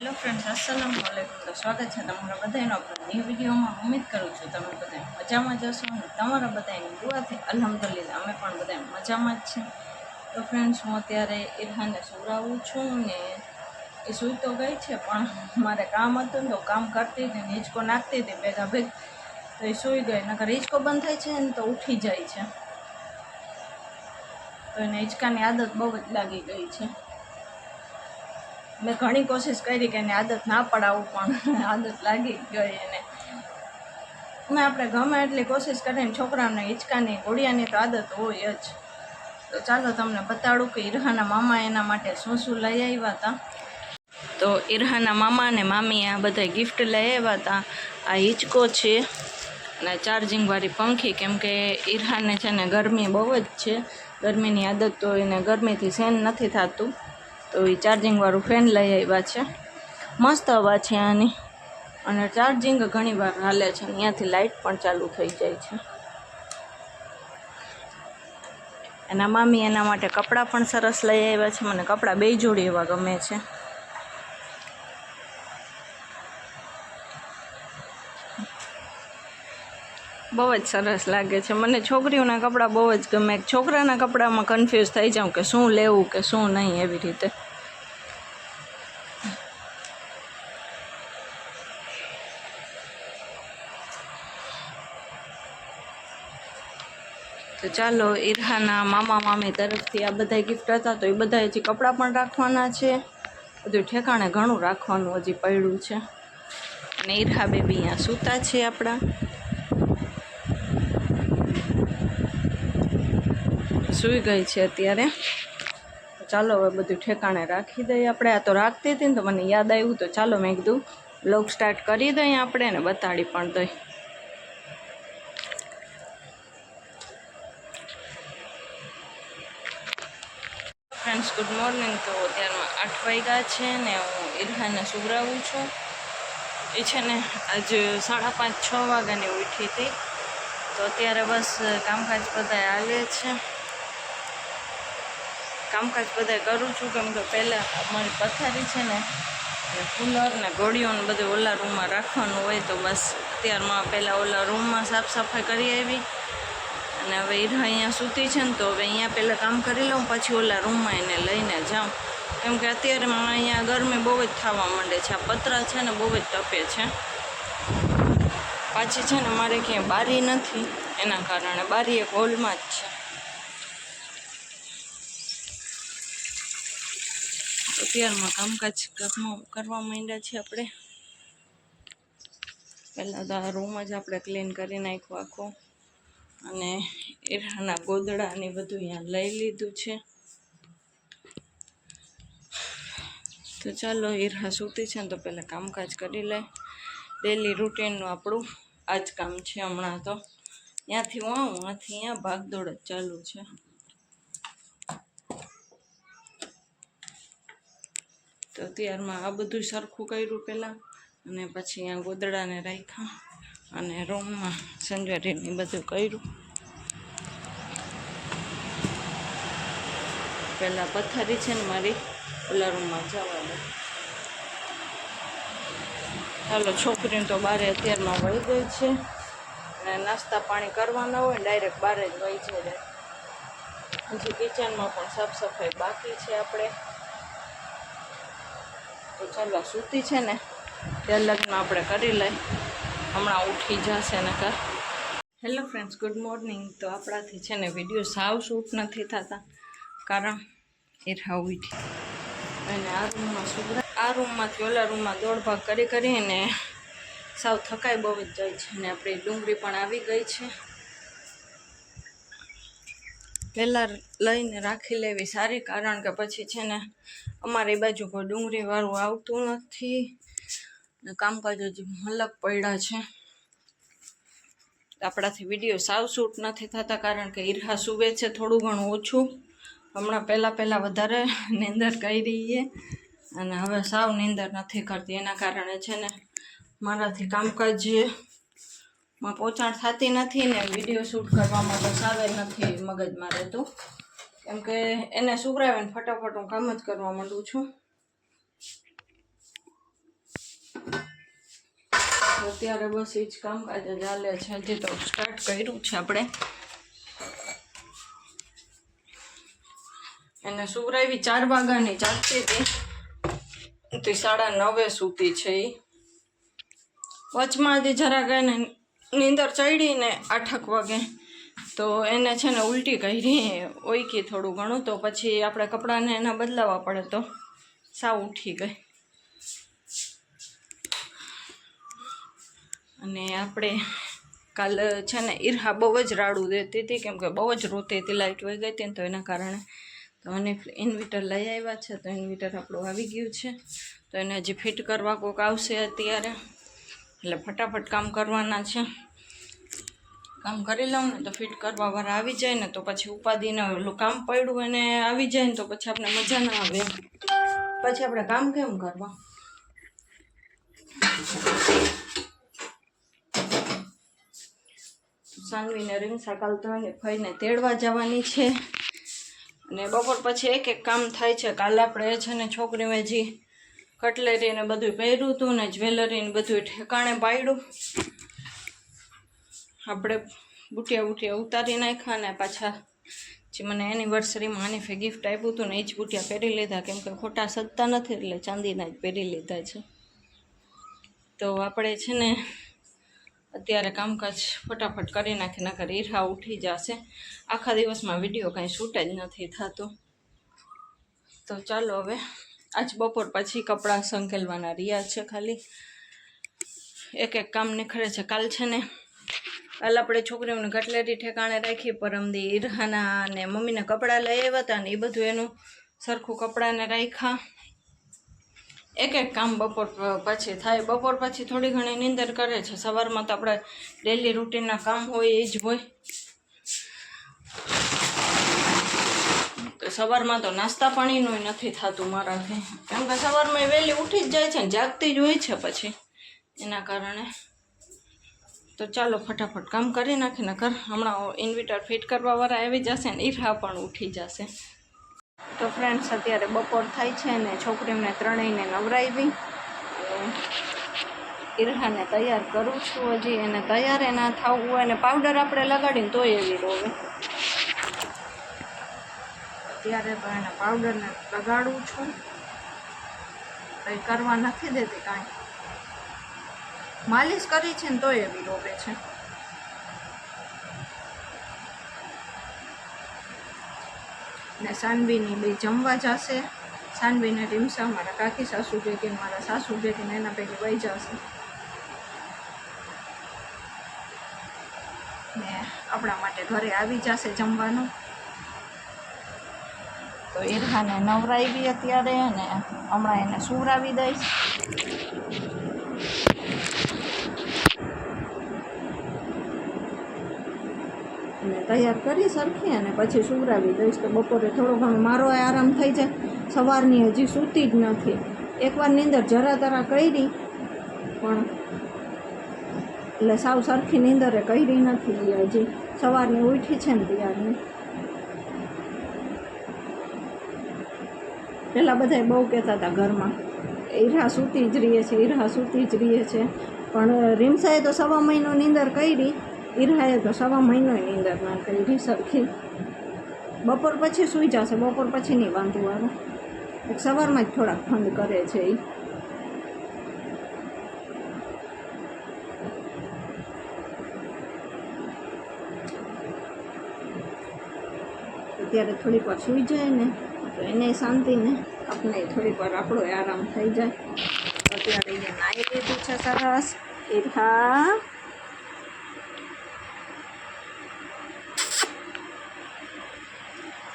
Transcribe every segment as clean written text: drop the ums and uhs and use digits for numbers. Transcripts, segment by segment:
Hello friends, અસલામુ અલૈકુમ. તો સ્વાગત છે તમારા બધાનો આપણા ન્યૂ વિડીયોમાં. ઉમ્મીદ કરું છું તમે બધા મજામાં જશો અને તમારા બધાની દુઆથી અલ્હમ્દુલિલ્લાહ અમે પણ બધા મજામાં જ છે. તો ફ્રેન્ડ્સ, હું અત્યારે ઇરહાનને સુવડાવું છું ને એ સૂઈ તો ગઈ છે, પણ મારે કામ હતું ને તો કામ કરતી હતી ને હિંચકો નાખતી હતી ભેગા ભેગ, તો એ સૂઈ ગઈ. નકર હિંચકો બંધ થાય છે ને તો ઉઠી જાય છે, તો એને હિંચકાની આદત બહુ જ લાગી ગઈ છે. મેં ઘણી કોશિશ કરી કે એને આદત ના પડાવું, પણ આદત લાગી ગઈ એને. આપણે ગમે એટલી કોશિશ કરીને છોકરાઓને હિંચકાની ઘોડિયાની તો આદત હોય જ. તો ચાલો તમને બતાડું કે ઇરહાના મામા એના માટે શું શું લઈ આવ્યા હતા. તો ઇરહાના મામા અને મામી આ બધા ગિફ્ટ લઈ આવ્યા હતા. આ હિંચકો છે અને ચાર્જિંગવાળી પંખી, કેમ કે ઇરહાને છે ને ગરમી બહુ જ છે, ગરમીની આદત, તો એને ગરમીથી સહન નથી થતું, તો એ ચાર્જિંગવાળું ફેન લઈ આવ્યા છે. મસ્ત હવા છે આની, અને ચાર્જિંગ ઘણી વાર હાલે છે, ત્યાંથી લાઇટ પણ ચાલુ થઈ જાય છે. એના મામી એના માટે કપડાં પણ સરસ લઈ આવ્યા છે. મને કપડાં બે જોડી એવા ગમે છે. બહુ જ સરસ લાગે છે. મને છોકરીઓના કપડાં બહુ જ ગમે. છોકરાના કપડામાં કન્ફ્યુઝ થઈ જાઉં કે શું લેવું કે શું નહીં, એવી રીતે. તો ચાલો, ઇરહાના મામા મામી તરફથી આ બધા ગિફ્ટ હતા, તો એ બધા હજી કપડાં પણ રાખવાના છે. બધું ઠેકાણે ઘણું રાખવાનું હજી પડ્યું છે. અને ઇરહા બેબી અહીંયા સૂતા છે આપણા. સૂઈ ગઈ છે અત્યારે. ચાલો હવે બધું ઠેકાણે રાખી દઈએ આપણે. આ તો રાખતી હતી ને તો મને યાદ આવ્યું, તો ચાલો મેં કીધું બ્લોગ સ્ટાર્ટ કરી દઈએ આપણે ને બતાડી પણ દઈ. Friends, good morning. તો અત્યારમાં 8 વાગ્યા છે ને હું ઇરહાને સુવડાવું છું. એ છે ને આજે 5:30-6 વાગ્યાની ઉઠી હતી, તો અત્યારે બસ કામકાજ બધાય હાલે છે. કામકાજ બધાય કરું છું, કેમ કે પહેલાં અમારી પથારી છે ને કુલર ને ઘોડીઓ ને બધું ઓલા રૂમમાં રાખવાનું હોય, તો બસ અત્યારમાં પહેલાં ઓલા રૂમમાં સાફ સફાઈ કરી આવી. અને હવે ઇરહા અહીંયા સૂતી છે ને, તો હવે અહીંયા પહેલાં કામ કરી લઉં, પછી ઓલા રૂમમાં એને લઈને જાઉં, કેમ કે અત્યારે અહીંયા ગરમી બહુ જ થવા માંડે છે. આ પતરા છે ને બહુ જ તપે છે. પાછી છે ને મારે ક્યાંય બારી નથી, એના કારણે બારી એક હોલમાં જ છે. અત્યારમાં કામકાજ કરવા માંડ્યા છીએ આપણે. પહેલાં તો આ રૂમ જ આપણે ક્લીન કરી નાખ્યો આખો, અને ઇરહાના ગોદડા ને બધું અહીંયા લઈ લીધું છે. તો ચાલો, ઇરહા સૂતી છે ને તો પહેલાં કામકાજ કરી લે. ડેલી રૂટીનનું આપણું આ જ કામ છે હમણાં. તો ત્યાંથી હું આવું, ત્યાંથી અહીંયા ભાગદોડ જ ચાલુ છે. તો અત્યારમાં આ બધું સરખું કર્યું પહેલાં, અને પછી અહીંયા ગોદડાને રાખ્યા, અને રૂમમાં સંજવારીને બધું કર્યું. પહેલાં પથારી છે ને મારી ઓલા રૂમમાં જવા દે. ચાલો, છોકરીને તો બારે અત્યારમાં વહી ગઈ છે, અને નાસ્તા પાણી કરવાના હોય ડાયરેક્ટ બારે જ વહી જાય. હજી કિચનમાં પણ સાફ સફાઈ બાકી છે આપણે. તો ચાલો, સૂતી છે ને ત્યાં લગ્ન આપણે કરી લઈ, હમણાં ઉઠી જશે નકર. Hello friends, good morning. તો આપણાથી છે ને વિડીયો સાવ શૂટ નથી થતા, કારણ ઇરહા ઉઠી અને આ રૂમમાંથી ઓલા રૂમમાં દોડ ભાગ કરીને સાવ થકાઈ બહુ જ જાય છે. અને આપણી ડુંગળી પણ આવી ગઈ છે. પહેલાં લઈને રાખી લેવી સારી, કારણ કે પછી છે ને અમારી બાજુ કોઈ ડુંગળીવાળું આવતું નથી, ને કામકાજ હજી મલક પડ્યા છે. આપણાથી વિડીયો સાવ શૂટ નથી થતા, કારણ કે ઇરહા સૂવે છે થોડું ઘણું ઓછું. હમણાં પહેલાં વધારે નીંદર કરી રહીએ, અને હવે સાવ નીંદર નથી કરતી. એના કારણે છે ને મારાથી કામકાજમાં પહોંચાણ થતી નથી, ને વિડીયો શૂટ કરવામાં તો સાવે નથી મગજમાં રહેતું, કેમ કે એને સુવડાવીને ફટાફટ હું કામ જ કરવા માંડું છું. અત્યારે બસ એ જ કામકાજ ચાલે છે. હજી તો સ્ટાર્ટ કર્યું છે આપણે. એને સુવરાવી 4 વાગ્યાની જાગતી હતી તે 9:30 સૂતી છે. એ વચમાં હજી જરાક એને નીંદર ચડી ને 8 વાગે તો એને છે ને ઉલટી કરી ઓઈકી થોડું ઘણું, તો પછી આપણે કપડાને એના બદલાવવા પડે તો સાવ ઉઠી ગઈ. અને આપણે કાલ છે ને ઈરહા બહુ જ રાડું દેતી હતી, કેમ કે બહુ જ રોતી હતી. લાઇટ વહી ગઈ હતી ને તો એના કારણે તો મને ઇન્વર્ટર લઈ આવ્યા છે. તો ઇન્વર્ટર આપણું આવી ગયું છે. તો એને હજી ફિટ કરવા કોઈક આવશે અત્યારે, એટલે ફટાફટ કામ કરવાના છે. કામ કરી લઉં ને તો ફિટ કરવા વાળા આવી જાય ને તો પછી ઉપાધિને ઓલું કામ પડ્યું એને આવી જાય ને તો પછી આપણે મજા ના આવે. પછી આપણે કામ કેમ કરવા? સાનવીને રીંગસા કાલ તો એને ફઈને તેડવા જવાની છે. અને બપોર પછી એક કામ થાય છે. કાલે આપણે છે ને છોકરીને હજી કટલેરી ને બધું પહેર્યું હતું ને જ્વેલરી ને બધું ઠેકાણે પાડ્યું. આપણે બુટિયા ઉતારી નાખ્યા ને પાછા જે મને એનિવર્સરીમાં આની ગિફ્ટ આપ્યું હતું ને એ જ બુટિયા પહેરી લીધા, કેમ કે ખોટા સજતા નથી એટલે ચાંદીના જ પહેરી લીધા છે. તો આપણે છે ને અત્યારે કામકાજ ફટાફટ કરી નાખી, નકર ઈરહા ઉઠી જશે. આખા દિવસમાં વિડીયો કાંઈ શૂટ જ નથી થતું. તો ચાલો હવે આજ બપોર પછી કપડાં સંકેલવાના રહ્યા છે. ખાલી એક કામ નીકળે છે. કાલ છે ને કાલ આપણે છોકરીઓને કટલેરી ઠેકાણે રાખી, પરમદી ઈરહાના અને મમ્મીને કપડાં લઈ આવ્યા હતા ને એ બધું એનું સરખું કપડાને રાખ્યા. એક કામ બપોર પછી થાય. બપોર પછી થોડી ઘણી નીંદર કરે છે. સવારમાં તો આપણે ડેલી રૂટીનના કામ હોય એ જ હોય. તો સવારમાં તો નાસ્તા પાણીનું નથી થતું મારાથી, કેમ કે સવારમાં વહેલી ઉઠી જ જાય છે ને જાગતી જ હોય છે પછી એના કારણે. તો ચાલો ફટાફટ કામ કરી નાખી, નકર હમણાં ઇન્વર્ટર ફિટ કરવાવાળા આવી જશે ને ઈરહા પણ ઉઠી જશે. તો ફ્રેન્ડ્સ અત્યારે બપોર થાય છે ને છોકરીઓને ત્રણેયને નવરાવી ઈરહાને તૈયાર કરું છું. હજી એને તૈયાર ના થવું હોય ને પાવડર આપણે લગાડીને તોય એવી રોવે. અત્યારે તો એને પાવડરને લગાડું છું, કંઈ કરવા નથી દેતી કાંઈ. માલિશ કરી છે ને તોય એવી રોવે છે. ને સાનવીની બે જમવા જશે. સાનવીને રીમસા મારા કાકી સાસુ ભેગી મારા સાસુ ભેગીને એના ભેગી વહી જશે. ને આપણા માટે ઘરે આવી જશે જમવાનું. તો ઈરહાને નવરાવી અત્યારે અને હમણાં એને સુવરાવી દઈશ. અને તૈયાર કરી સરખી અને પછી સુવરાવી દઈશ. તો બપોરે થોડો ઘણો મારો આરામ થઈ જાય. સવારની હજી સૂતી જ નથી. એકવાર નીંદર જરા તરા કરી પણ એટલે સાવ સરખી નીંદરે કરી નથી. હજી સવારની ઉઠી છે ને ત્યારની. પહેલાં બધા બહુ કહેતા હતા ઘરમાં ઈરહા સૂતી જ રહીએ છે, ઈરહા સૂતી જ રહીએ છે. પણ રીમસાએ તો 1.5 મહિનો નીંદર કરી, ઈરહાએ તો 1.5 મહિનોય નીંદર ના કરી સરખી. બપોર પછી સૂઈ જશે. બપોર પછી નહીં વાંધો આવે. સવારમાં જ થોડાક ઠંડ કરે છે એ. અત્યારે થોડીક વાર સૂઈ જાય ને તો એને શાંતિ ને આપણે થોડીક વાર આપણો આરામ થઈ જાય. અત્યારે એને નાહી લીધું છે સરસ. ઈરહા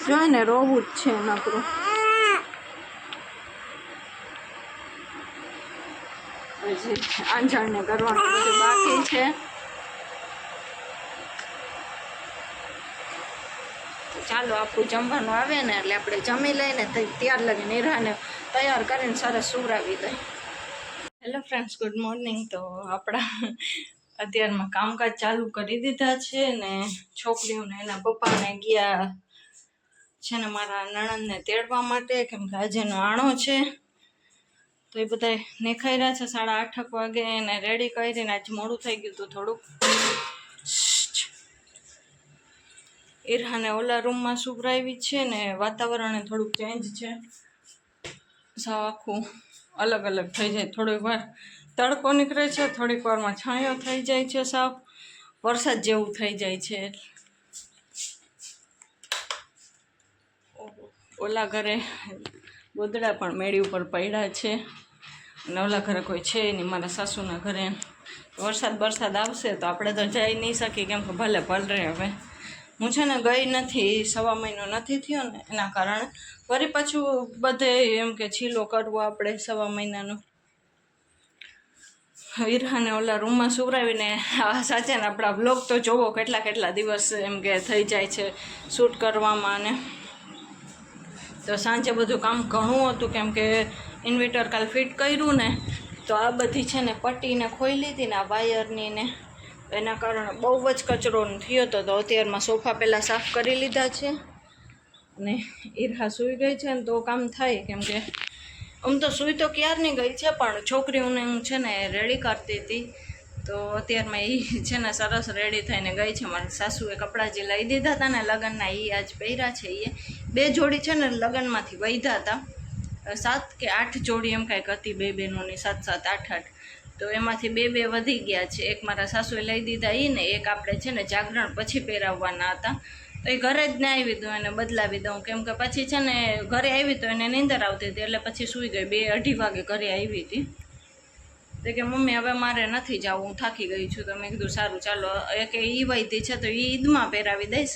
જો ને રોવું જ છે નકરું. હજી આંજણને કરવાનું બધું બાકી છે. ચાલો આપણું જમવાનું આવે ને એટલે આપણે જમી લઈને ત્યાર લગીને ઈરહાને તૈયાર કરીને સરસ સુવરાવી દઈએ. Hello friends, good morning. તો આપણા અત્યારમાં કામકાજ ચાલુ કરી દીધા છે ને છોકરીઓને એના પપ્પાને ગયા છે ને મારા નણંદને તેડવા માટે, કેમ કે આજે એનો આણો છે. તો એ બધા નેખાઈ રહ્યા છે 8:30 વાગે, એને રેડી કરીને આજ મોડું થઈ ગયું હતું થોડુંક. ઈરહાને ઓલા રૂમમાં સુવરાવી છે ને વાતાવરણ થોડુંક ચેન્જ છે, સાવ આખું અલગ અલગ થઈ જાય. થોડીક વાર તડકો નીકળે છે, થોડીક વારમાં છાંયો થઈ જાય છે, સાવ વરસાદ જેવું થઈ જાય છે. ઓલા ઘરે ગોદડા પણ મેળી ઉપર પડ્યા છે અને ઓલા ઘરે કોઈ છે નહીં, મારા સાસુના ઘરે. વરસાદ આવશે તો આપણે તો જઈ નહીં શકીએ, કેમ કે ભલે રહે. હવે હું છે ને ગઈ નથી, 1.5 મહિનો નથી થયો ને, એના કારણે વળી પાછું બધે એમ કે છીલો કરવો આપણે 1.5 મહિનાનો. ઈરહાને ઓલા રૂમમાં સુવરાવીને સાચે ને આપણા બ્લોગ તો જોવો કેટલા દિવસ એમ કે થઈ જાય છે શૂટ કરવામાં. અને તો સાંજે બધું કામ ઘણું હતું, કેમ કે ઇન્વર્ટર કાલ ફિટ કર્યું ને, તો આ બધી છે ને પટ્ટીને ખોઈ લીધી ને આ વાયરની ને, એના કારણે બહુ જ કચરો થયો હતો. તો અત્યારમાં સોફા પહેલાં સાફ કરી લીધા છે અને ઈરહા સૂઈ ગઈ છે ને તો કામ થાય, કેમ કે આમ તો સૂઈ તો ક્યારની ગઈ છે, પણ છોકરીઓને હું છે ને રેડી કરતી હતી. તો અત્યારમાં એ છે ને સરસ રેડી થઈને ગઈ છે. મારા સાસુએ કપડાં જે લઈ દીધા હતા ને લગ્નના, એ આજ પહેર્યા છે. એ 2 જોડી છે ને લગ્નમાંથી વધ્યા હતા, 7 કે 8 જોડી એમ કાંઈક હતી, 2 બહેનોની 7, 8. તો એમાંથી 2 વધી ગયા છે. એક મારા સાસુએ લઈ દીધા એ ને એક આપણે છે ને જાગરણ પછી પહેરાવવાના હતા. તો એ ઘરે જ ના આવી દઉં, એને બદલાવી દઉં, કેમ કે પછી છે ને ઘરે આવી તો એને નીંદર આવતી હતી, એટલે પછી સૂઈ ગઈ. 2-2:30 વાગે ઘરે આવી હતી. તો કે મમ્મી હવે મારે નથી જવું, હું થાકી ગઈ છું. તો મેં કીધું સારું ચાલો, કે ઈ વૈધી છે તો એ ઈદમાં પહેરાવી દઈશ.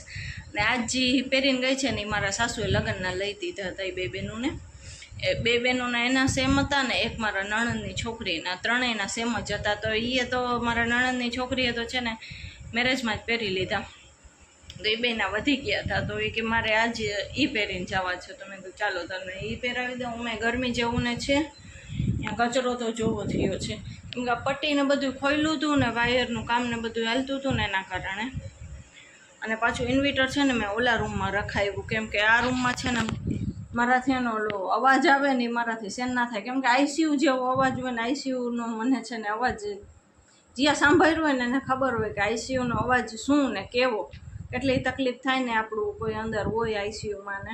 ને આજ જે પહેરીને ગઈ છે ને એ મારા સાસુએ લગ્નના લઈ દીધા હતા. એ 2 બહેનોને, 2 બહેનોના એના સેમ હતા ને એક મારા નણંદની છોકરીના, ત્રણેયના સેમ જ હતા. તો એ તો મારા નણંદની છોકરીએ તો છે ને મેરેજમાં જ પહેરી લીધા, તો એ 2ના વધી ગયા હતા. તો એ કે મારે આજ એ પહેરીને જવા છે. તો મેં કીધું ચાલો તને એ પહેરાવી દઉં. મેં ગરમી જેવું ને છે, ત્યાં કચરો તો જોવો થયો છે, કેમ કે આ પટ્ટીને બધું ખોયલું હતું ને વાયરનું કામ ને બધું હાલતું હતું ને એના કારણે. અને પાછું ઇન્વર્ટર છે ને મેં ઓલા રૂમમાં રખાવ્યું, કેમ કે આ રૂમમાં છે ને મારાથી એનો ઓલો અવાજ આવે ને એ મારાથી સહેન ના થાય, કેમ કે આઈસીયુ જેવો અવાજ હોય ને, આઈસીયુનો મને છે ને અવાજ જ્યાં સાંભળ્યું હોય ને એને ખબર હોય કે આઈસીયુનો અવાજ શું ને કેવો, કેટલી તકલીફ થાય ને આપણું કોઈ અંદર હોય આઈસીયુમાં ને.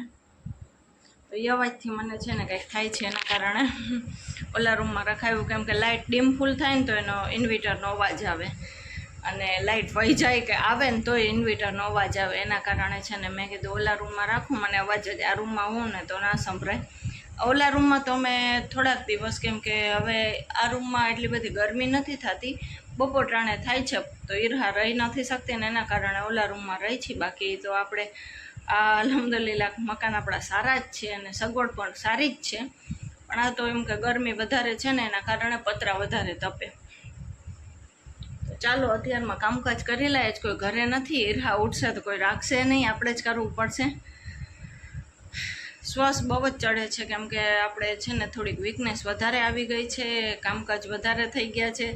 તો એ અવાજથી મને છે ને કંઈક થાય છે, એના કારણે ઓલા રૂમમાં રખાવ્યું, કેમ કે લાઇટ ડીમ ફૂલ થાય ને તો એનો ઇન્વર્ટરનો અવાજ આવે, અને લાઇટ વહી જાય કે આવે ને તોય ઇન્વર્ટરનો અવાજ આવે. એના કારણે છે ને મેં કીધું ઓલા રૂમમાં રાખું, મને અવાજ જ આ રૂમમાં હું ને તો ના સંભળાય. ઓલા રૂમમાં તો મેં થોડાક દિવસ, કેમ કે હવે આ રૂમમાં એટલી બધી ગરમી નથી થતી, બપોર ટાણે થાય છે, તો ઈરહા રહી નથી શકતી ને એના કારણે ઓલા રૂમમાં રહી છે. બાકી તો આપણે આ અલ્હમ્દુલિલ્લાહ મકાન આપણા સારા જ છે અને સગવડ પણ સારી જ છે, પણ આ તો એમ કે ગરમી વધારે છે ને એના કારણે પતરા વધારે તપે. તો ચાલો અત્યારમાં કામકાજ કરી લઈએ જ, કોઈ ઘરે નથી, ઈરહા ઉઠશે તો કોઈ રાખશે નહીં, આપણે જ કરવું પડશે. શ્વાસ બહુ જ ચડે છે, કેમ કે આપણે છે ને થોડીક વીકનેસ વધારે આવી ગઈ છે, કામકાજ વધારે થઈ ગયા છે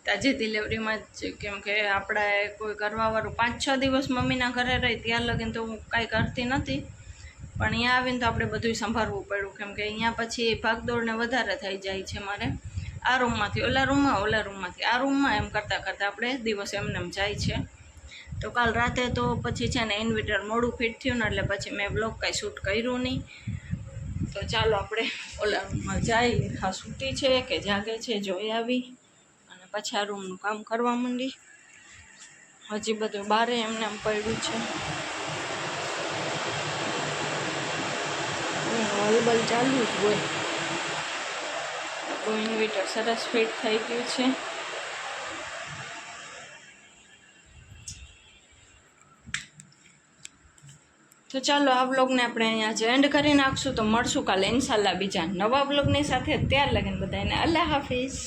તાજી ડિલિવરીમાં જ. કેમ કે આપણે કોઈ કરવાવાળું 5-6 દિવસ મમ્મીના ઘરે રહી ત્યાં લગીને તો હું કાંઈ કરતી નથી, પણ અહીંયા આવીને તો આપણે બધું સંભાળવું પડ્યું, કેમ કે અહીંયા પછી ભાગદોડને વધારે થઈ જાય છે મારે. આ રૂમમાંથી ઓલા રૂમમાં, ઓલા રૂમમાંથી આ રૂમમાં, એમ કરતાં આપણે દિવસ એમને જાય છે. તો કાલ રાતે તો પછી છે ને ઇન્વર્ટર મોડું ફિટ થયું ને એટલે પછી મેં બ્લોગ કાંઈ શૂટ કર્યું નહીં. તો ચાલો આપણે ઓલા રૂમમાં જઈ, હા સૂતી છે કે જાગે છે જોઈ આવી, અને પછી આ રૂમનું કામ કરવા માંડી. હજી બધું બારે એમને એમ પડ્યું છે, હલબલ ચાલુ જ હોય. તો ઇન્વર્ટર સરસ ફિટ થઈ ગયું છે. તો ચાલો આ બ્લોગને આપણે અહીંયા જ એન્ડ કરી નાખશું. તો મળશું કાલે ઇન્શાલ્લાહ બીજા નવા બ્લોગની સાથે. ત્યાર લગીને બધાને અલ્લાહ હાફિઝ.